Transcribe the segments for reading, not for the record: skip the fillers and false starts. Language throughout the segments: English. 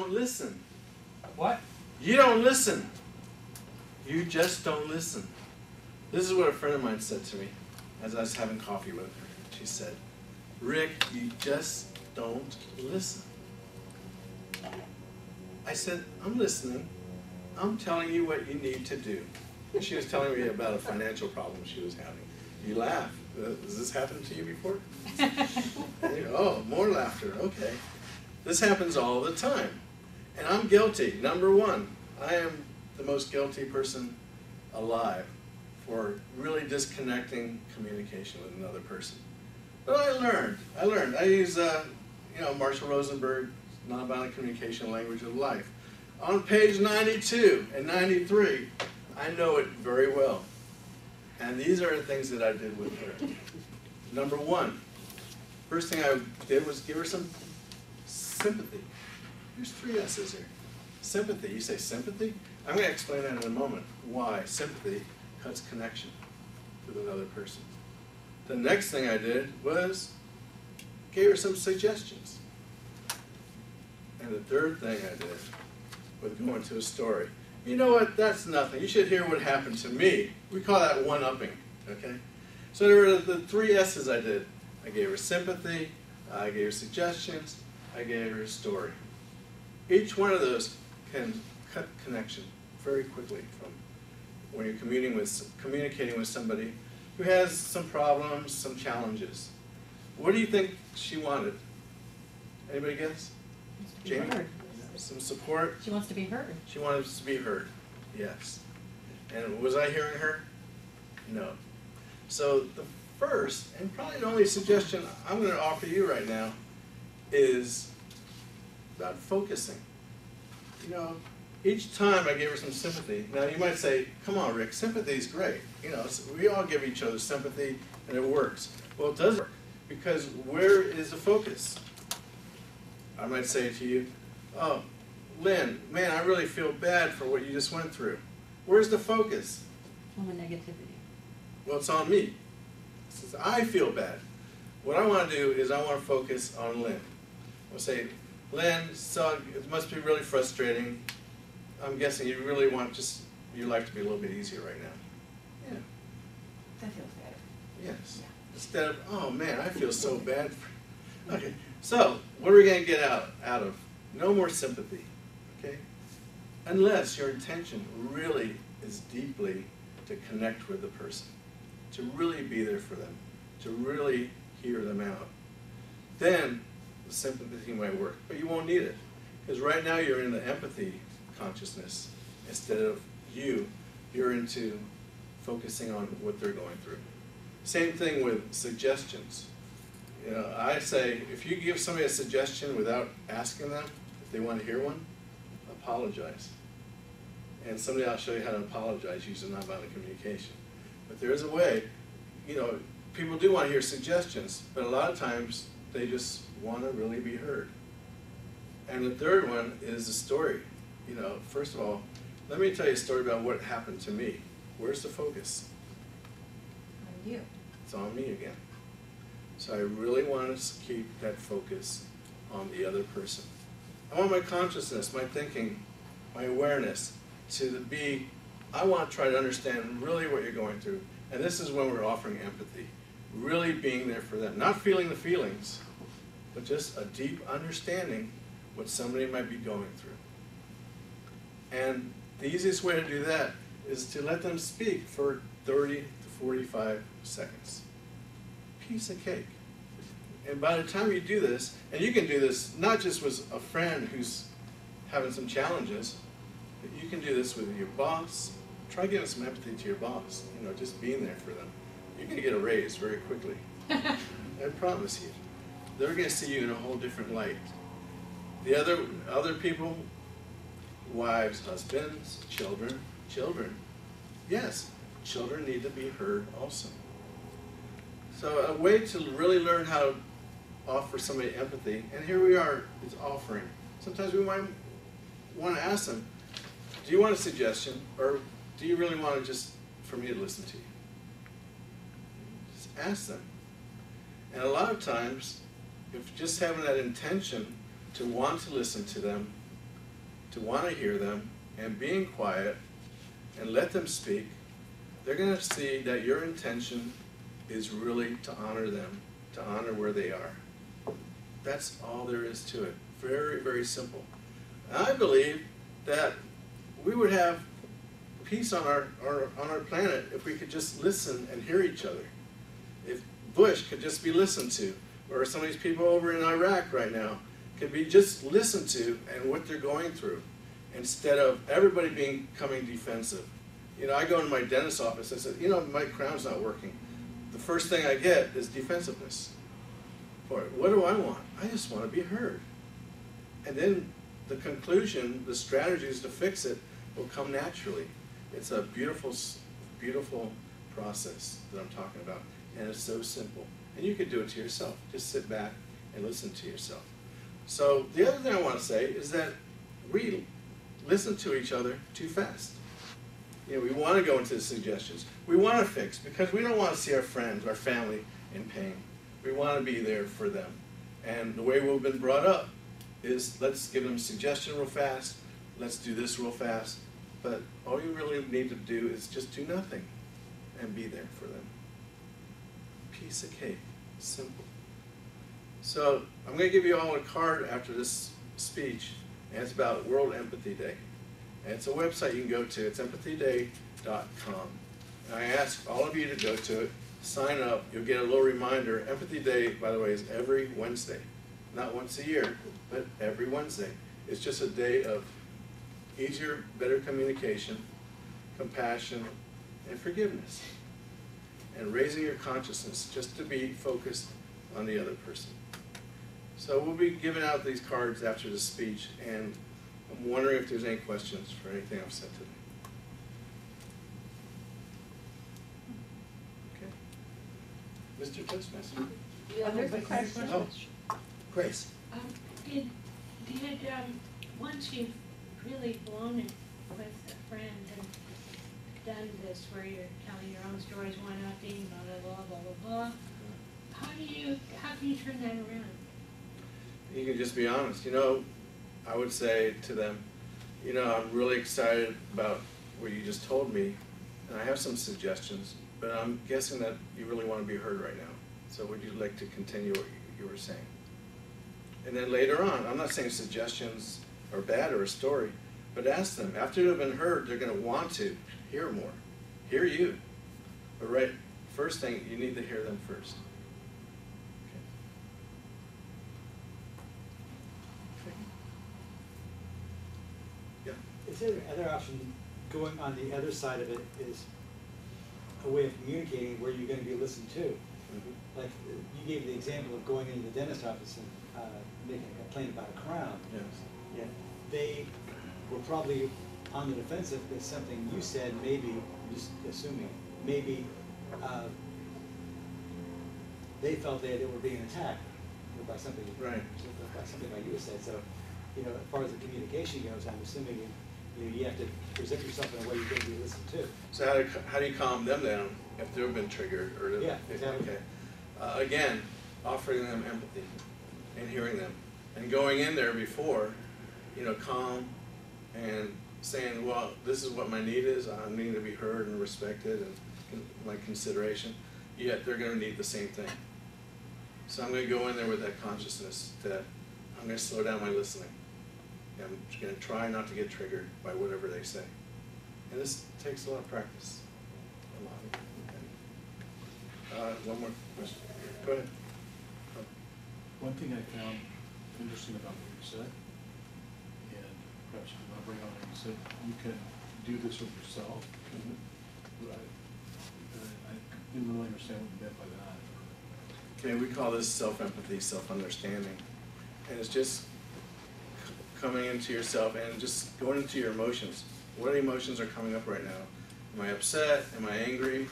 don't listen. What? You don't listen. You just don't listen. This is what a friend of mine said to me as I was having coffee with her. She said, Rick, you just don't listen. I said, I'm listening. I'm telling you what you need to do. And she was telling me about a financial problem she was having. You laugh. Has this happened to you before? Oh, more laughter. Okay. This happens all the time. And I'm guilty. Number one, I am the most guilty person alive for really disconnecting communication with another person. But I learned. I use, Marshall Rosenberg, Nonviolent Communication Language of Life. On page 92 and 93, I know it very well. And these are the things that I did with her. Number one, first thing I did was give her some sympathy. There's 3 S's here. Sympathy. You say sympathy? I'm going to explain that in a moment, why sympathy cuts connection with another person. The next thing I did was gave her some suggestions. And the third thing I did was go into a story. You know what? That's nothing. You should hear what happened to me. We call that one-upping, okay? So there were the 3 S's I did. I gave her sympathy, I gave her suggestions, I gave her a story. Each one of those can cut connection very quickly from when you're communicating with somebody who has some problems, some challenges. What do you think she wanted? Anybody guess? Jamie? Some support? She wants to be heard. She wanted to be heard, yes. And was I hearing her? No. So the first, and probably the only suggestion I'm going to offer you right now is about focusing. You know, each time I gave her some sympathy. Now you might say, come on Rick, sympathy is great. You know, we all give each other sympathy and it works. Well, it does work, because where is the focus? I might say to you, oh, Lynn, man, I really feel bad for what you just went through. Where's the focus? On the negativity. Well, it's on me. Since I feel bad. What I want to do is I want to focus on Lynn. I'll say, Lynn, so it must be really frustrating. I'm guessing you really want just your life to be a little bit easier right now. Yeah. That feels better. Yes. Yeah. Instead of, oh man, I feel so bad. Okay. So, what are we going to get out of? No more sympathy. Okay? Unless your intention really is deeply to connect with the person, to really be there for them, to really hear them out. Then the sympathy might work, but you won't need it. Because right now you're in the empathy consciousness. Instead of you're into focusing on what they're going through. Same thing with suggestions. You know, I say, if you give somebody a suggestion without asking them if they want to hear one, apologize. And someday I'll show you how to apologize using nonviolent communication. But there is a way, you know, people do want to hear suggestions, but a lot of times they just want to really be heard. And the third one is a story. You know, first of all, let me tell you a story about what happened to me. Where's the focus? On you. It's on me again. So I really want to keep that focus on the other person. I want my consciousness, my thinking, my awareness to be, I want to try to understand really what you're going through. And this is when we're offering empathy. Really being there for them. Not feeling the feelings, but just a deep understanding what somebody might be going through. And the easiest way to do that is to let them speak for 30 to 45 seconds. Piece of cake. And by the time you do this, and you can do this not just with a friend who's having some challenges, but you can do this with your boss. Try giving some empathy to your boss, you know, just being there for them. You're going to get a raise very quickly. I promise you. They're going to see you in a whole different light. The other people, wives, husbands, children. Yes, children need to be heard also. So a way to really learn how to offer somebody empathy, and here we are, is offering. Sometimes we might want to ask them, do you want a suggestion, or do you really want to just for me to listen to you? Just ask them. And a lot of times, if just having that intention to want to listen to them to want to hear them, and being quiet and let them speak, they're going to see that your intention is really to honor them, to honor where they are. That's all there is to it. Very, very simple. And I believe that we would have peace on our planet if we could just listen and hear each other. If Bush could just be listened to, or some of these people over in Iraq right now could be just listened to and what they're going through, instead of everybody becoming defensive. You know, I go into my dentist's office, I said, you know, my crown's not working. The first thing I get is defensiveness. Boy, what do I want? I just want to be heard. And then the conclusion, the strategies to fix it will come naturally. It's a beautiful, beautiful process that I'm talking about, and it's so simple. And you could do it to yourself. Just sit back and listen to yourself. So the other thing I want to say is that we listen to each other too fast. You know, we want to go into the suggestions. We want to fix because we don't want to see our friends, our family in pain. We want to be there for them. And the way we've been brought up is let's give them a suggestion real fast, let's do this real fast, but all you really need to do is just do nothing and be there for them. Piece of cake, simple. So I'm going to give you all a card after this speech, and it's about World Empathy Day. And it's a website you can go to, it's empathyday.com. And I ask all of you to go to it, sign up, you'll get a little reminder. Empathy Day, by the way, is every Wednesday. Not once a year, but every Wednesday. It's just a day of easier, better communication, compassion, and forgiveness. And raising your consciousness just to be focused on the other person. So we'll be giving out these cards after the speech, and I'm wondering if there's any questions for anything I've said today. Okay. Mr. Toastmaster. Yeah, there's a question. Oh, Grace. Did once you've really blown it with a friend and done this where you're telling your own stories, one not being blah, blah, blah, blah, blah, how can you turn that around? You can just be honest. You know, I would say to them, you know, I'm really excited about what you just told me, and I have some suggestions, but I'm guessing that you really want to be heard right now. So would you like to continue what you were saying? And then later on, I'm not saying suggestions are bad or a story, but ask them. After they've been heard, they're going to want to hear more, hear you. But right, first thing, you need to hear them first. Is there another option, going on the other side of it is a way of communicating where you're going to be listened to? Mm-hmm. Like you gave the example of going into the dentist office and making a complaint about a crown. Yes. Yeah, they were probably on the defensive because something you said, maybe, I'm just assuming, maybe they felt they were being attacked by something, right. by something like you said. So, you know, as far as the communication goes, I'm assuming you have to present yourself in a way you're going to be listened to. So how do you calm them down if they've been triggered? Or Yeah, exactly. Okay. Again, offering them empathy and hearing them. And going in there before, you know, calm and saying, well, this is what my need is. I need to be heard and respected and my consideration. Yet they're going to need the same thing. So I'm going to go in there with that consciousness that I'm going to slow down my listening. I'm going to try not to get triggered by whatever they say. And this takes a lot of practice. A lot. One more question. Go ahead. One thing I found interesting about what you said, and perhaps you can elaborate on it, you said you can do this with yourself. But I didn't really understand what you meant by that. Okay, we call this self-empathy, self-understanding. And it's just coming into yourself and just going into your emotions. What emotions are coming up right now? Am I upset? Am I angry?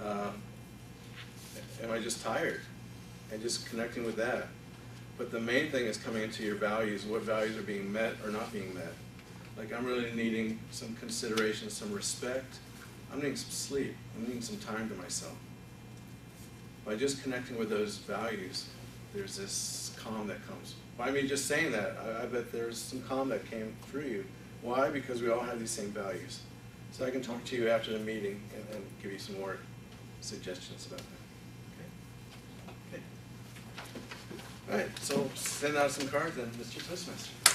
Am I just tired? And just connecting with that. But the main thing is coming into your values. What values are being met or not being met? Like I'm really needing some consideration, some respect. I'm needing some sleep. I'm needing some time to myself. By just connecting with those values, there's this calm that comes. By me just saying that, I bet there's some calm that came through you Why? Because we all have these same values. So I can talk to you after the meeting and give you some more suggestions about that. Okay. Okay. All right, so send out some cards then, Mr. Toastmaster.